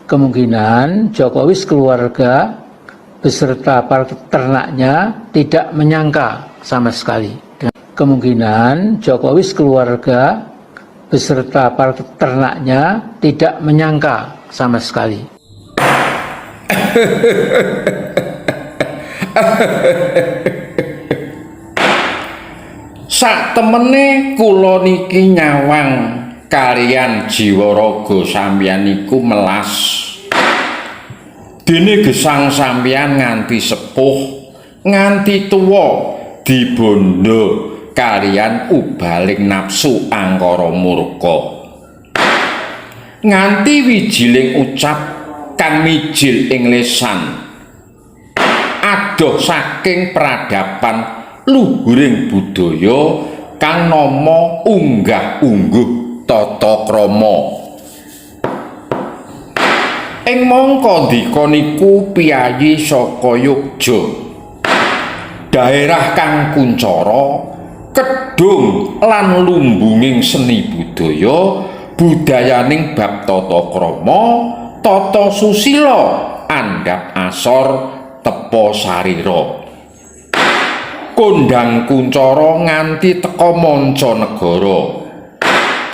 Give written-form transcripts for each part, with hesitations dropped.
Kemungkinan Jokowi sekeluarga beserta para ternaknya tidak menyangka sama sekali. Kemungkinan Jokowi sekeluarga beserta para ternaknya tidak menyangka sama sekali. Sak temene kula niki nyawang kaliyan jiwa raga sampeyan niku melas. Dene gesang sampeyan nganti sepuh, nganti tuwa dibondo kaliyan ubaling nafsu angkara murka. Nganti wijiling ucap kang mijil ing lisan. Adoh saking peradaban luhuring budaya kang nama unggah-ungguh tata krama. Ing mangka ndika niku piyayi saka Yogya. Daerah kang kuncara, kedung lan lumbunging seni budaya, budayaning bab tata krama, tata susila, andhap asor, tepa sarira. Kondhang kuncara nganti teka mancanegara.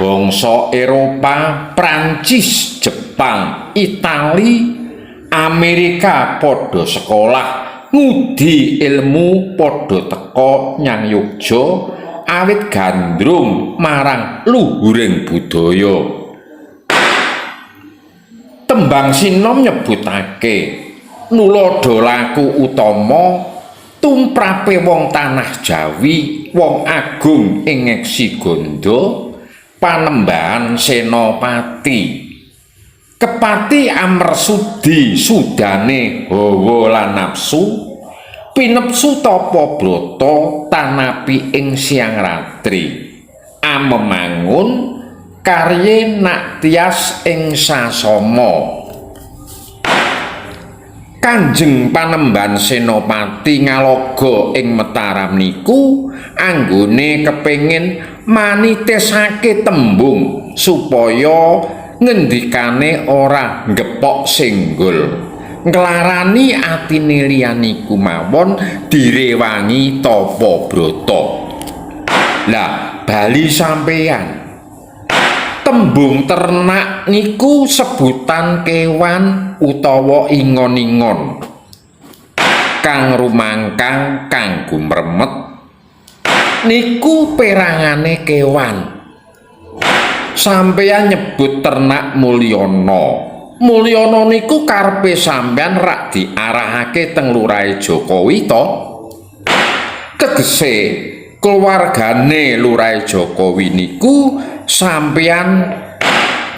Bangsa Eropa, Prancis, Jepang, Itali, Amerika padha sekolah ngudi ilmu padha teka nyang Yogya awit gandrung marang luhuring budaya. Tembang sinom nyebutake nuladha laku utama tumrape wong tanah Jawi, wong agung ing Ngesi Ganda, Panembahan Senopati. Kepati Amrsudi sudane hawa lan nafsu, pinepsu tapa brata tanapi ing siang ratri. Amemangun karye Naktias ing sasama. Kanjeng Panembahan Senopati ngaloga ing Mataram niku anggone kepengin manitesake tembung supaya ngendikane ora ngepok senggol. Nglarani atine liyaniku mawon direwangi tapa brata. Lah bali sampeyan. Tembung ternak niku sebutan kewan utawa ingon-ingon kang rumangkang kanggo mremet niku perangane kewan. Sampeyan nyebut ternak Mulyana. Mulyana niku karepe sampeyan rak diarahake teng Lurahe Jokowi to. Tegese keluargane Lurahe Jokowi niku sampeyan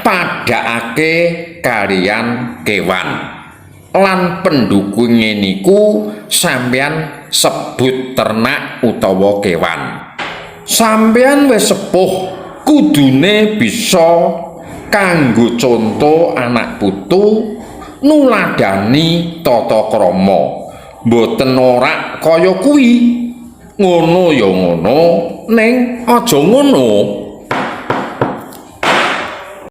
padhakake kaliyan kewan lan pendukunge niku sampeyan sebut ternak utawa kewan. Sampeyan wis sepuh kudune bisa kanggo conto anak putu nuladani tata krama. Mboten ora kaya kuwi. Ngono ya ngono, ning aja ngono.